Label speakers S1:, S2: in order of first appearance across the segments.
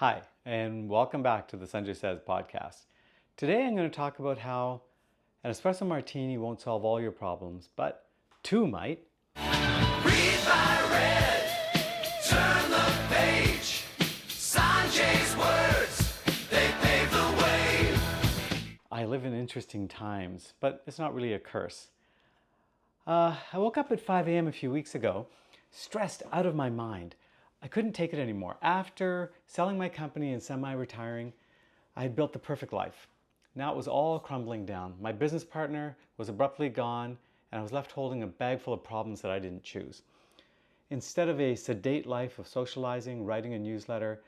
S1: Hi, and welcome back to the Sanjay Says podcast. Today I'm going to talk about how an espresso martini won't solve all your problems, but two might.
S2: Read my red, turn the page. Sanjay's words, they pave the way.
S1: I live in interesting times, but it's not really a curse. I woke up at 5 a.m. a few weeks ago, stressed out of my mind. I couldn't take it anymore. After selling my company and semi-retiring, I had built the perfect life. Now it was all crumbling down. My business partner was abruptly gone, and I was left holding a bag full of problems that I didn't choose. Instead of a sedate life of socializing, writing a newsletter,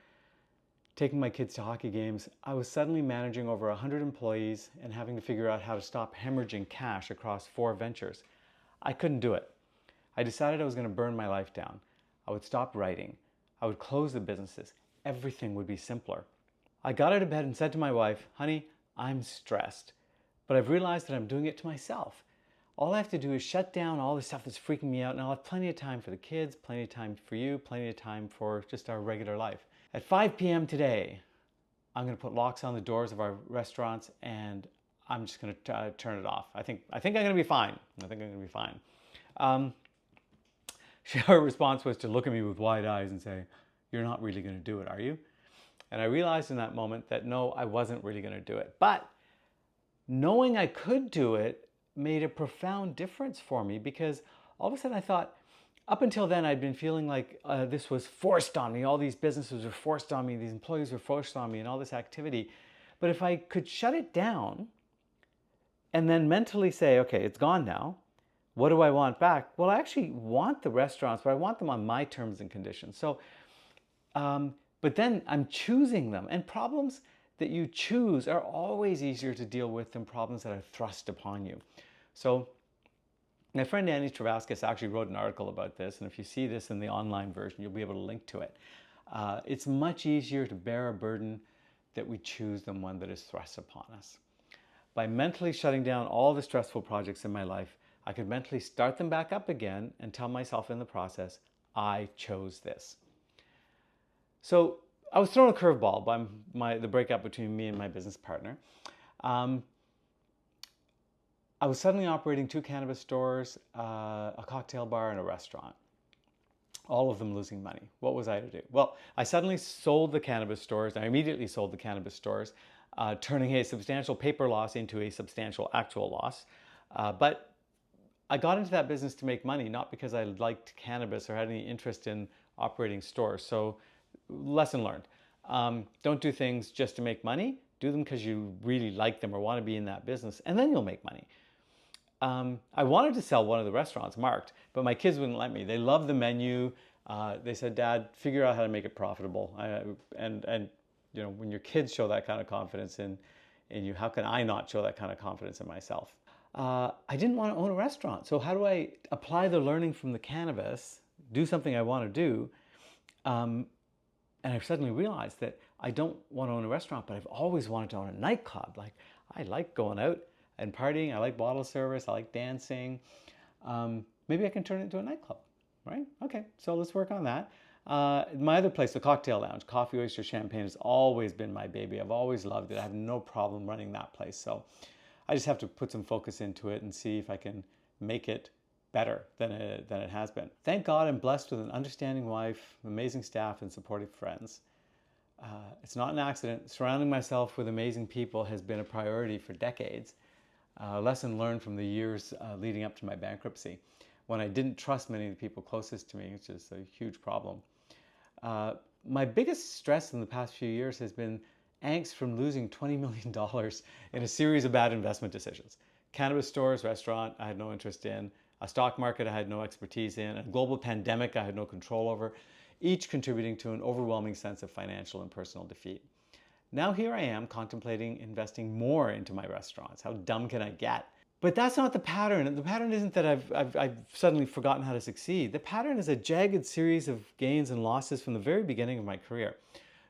S1: taking my kids to hockey games, I was suddenly managing over 100 employees and having to figure out how to stop hemorrhaging cash across 4 ventures. I couldn't do it. I decided I was going to burn my life down. I would stop writing. I would close the businesses. Everything would be simpler. I got out of bed and said to my wife, honey, I'm stressed, but I've realized that I'm doing it to myself. All I have to do is shut down all the stuff that's freaking me out, and I'll have plenty of time for the kids, plenty of time for you, plenty of time for just our regular life. At 5 p.m. today, I'm going to put locks on the doors of our restaurants, and I'm just going to turn it off. I think I'm going to be fine. Her response was to look at me with wide eyes and say, you're not really going to do it, are you? And I realized in that moment that no, I wasn't really going to do it. But knowing I could do it made a profound difference for me, because all of a sudden I thought, up until then I'd been feeling like this was forced on me. All these businesses were forced on me, these employees were forced on me, and all this activity. But if I could shut it down and then mentally say, okay, it's gone now. What do I want back? Well, I actually want the restaurants, but I want them on my terms and conditions. So, but then I'm choosing them. And problems that you choose are always easier to deal with than problems that are thrust upon you. So my friend Annie Travaskis actually wrote an article about this. And if you see this in the online version, you'll be able to link to it. It's much easier to bear a burden that we choose than one that is thrust upon us. By mentally shutting down all the stressful projects in my life, I could mentally start them back up again and tell myself in the process, I chose this. So I was thrown a curveball by the breakup between me and my business partner. I was suddenly operating 2 cannabis stores, a cocktail bar, and a restaurant. All of them losing money. What was I to do? Well, I suddenly sold the cannabis stores. I immediately sold the cannabis stores, turning a substantial paper loss into a substantial actual loss. But I got into that business to make money, not because I liked cannabis or had any interest in operating stores. So, lesson learned. Don't do things just to make money. Do them because you really like them or want to be in that business, and then you'll make money. I wanted to sell one of the restaurants, Marked, but my kids wouldn't let me. They loved the menu. They said, Dad, figure out how to make it profitable. And you know, when your kids show that kind of confidence in you, how can I not show that kind of confidence in myself? I didn't want to own a restaurant. So how do I apply the learning from the cannabis, do something I want to do? And I suddenly realized that I don't want to own a restaurant, but I've always wanted to own a nightclub. Like, I like going out and partying. I like bottle service. I like dancing. Maybe I can turn it into a nightclub, right? Okay, so let's work on that. My other place, the Cocktail Lounge, coffee, oyster, champagne, has always been my baby. I've always loved it. I have no problem running that place. So I just have to put some focus into it and see if I can make it better than it has been. Thank God I'm blessed with an understanding wife, amazing staff, and supportive friends. It's not an accident. Surrounding myself with amazing people has been a priority for decades. A lesson learned from the years leading up to my bankruptcy, when I didn't trust many of the people closest to me, which is a huge problem. My biggest stress in the past few years has been angst from losing $20 million in a series of bad investment decisions. Cannabis stores, restaurant, I had no interest in. A stock market I had no expertise in. A global pandemic I had no control over, each contributing to an overwhelming sense of financial and personal defeat. Now here I am contemplating investing more into my restaurants. How dumb can I get? But that's not the pattern. The pattern isn't that I've suddenly forgotten how to succeed. The pattern is a jagged series of gains and losses from the very beginning of my career.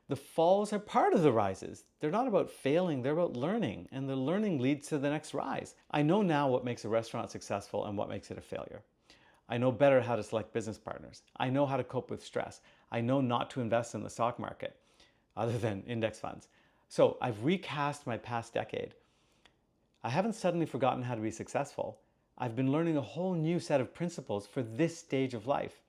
S1: The falls are part of the rises. They're not about failing, they're about learning, and the learning leads to the next rise. I know now what makes a restaurant successful and what makes it a failure. I know better how to select business partners. I know how to cope with stress. I know not to invest in the stock market. other than index funds. So I've recast my past decade. I haven't suddenly forgotten how to be successful. I've been learning a whole new set of principles for this stage of life.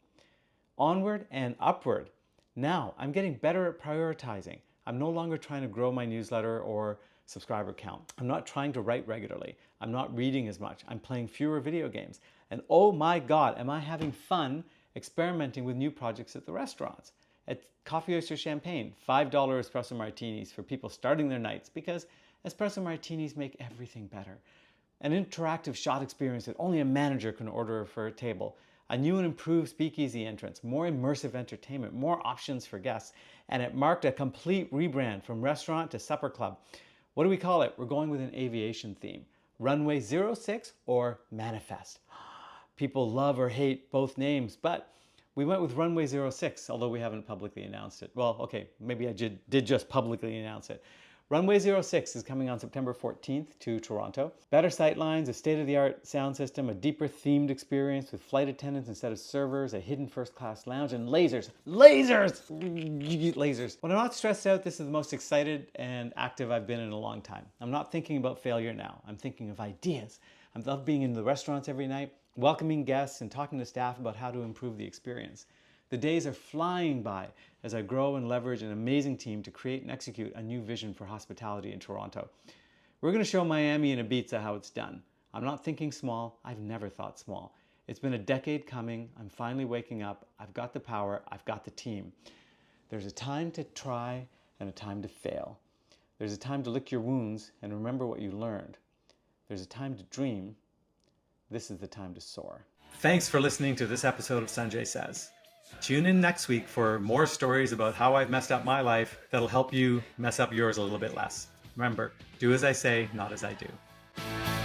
S1: Onward and upward. Now I'm getting better at prioritizing. I'm no longer trying to grow my newsletter or subscriber count. I'm not trying to write regularly. I'm not reading as much. I'm playing fewer video games. And oh my God, am I having fun experimenting with new projects at the restaurants. At Coffee Oyster Champagne, $5 espresso martinis for people starting their nights, because espresso martinis make everything better. An interactive shot experience that only a manager can order for a table. A new and improved speakeasy entrance, more immersive entertainment, more options for guests, and it marked a complete rebrand from restaurant to supper club. What do we call it? We're going with an aviation theme. Runway 06 or Manifest. People love or hate both names, but we went with Runway 06, although we haven't publicly announced it. Well, okay, maybe I did just publicly announce it. Runway 06 is coming on September 14th to Toronto. Better sightlines, a state-of-the-art sound system, a deeper themed experience with flight attendants instead of servers, a hidden first-class lounge, and lasers. Lasers! Lasers. When I'm not stressed out, this is the most excited and active I've been in a long time. I'm not thinking about failure now. I'm thinking of ideas. I love being in the restaurants every night, welcoming guests and talking to staff about how to improve the experience. The days are flying by as I grow and leverage an amazing team to create and execute a new vision for hospitality in Toronto. We're going to show Miami and Ibiza how it's done. I'm not thinking small. I've never thought small. It's been a decade coming. I'm finally waking up. I've got the power. I've got the team. There's a time to try and a time to fail. There's a time to lick your wounds and remember what you learned. There's a time to dream. This is the time to soar. Thanks for listening to this episode of Sanjay Says. Tune in next week for more stories about how I've messed up my life that'll help you mess up yours a little bit less. Remember, do as I say, not as I do.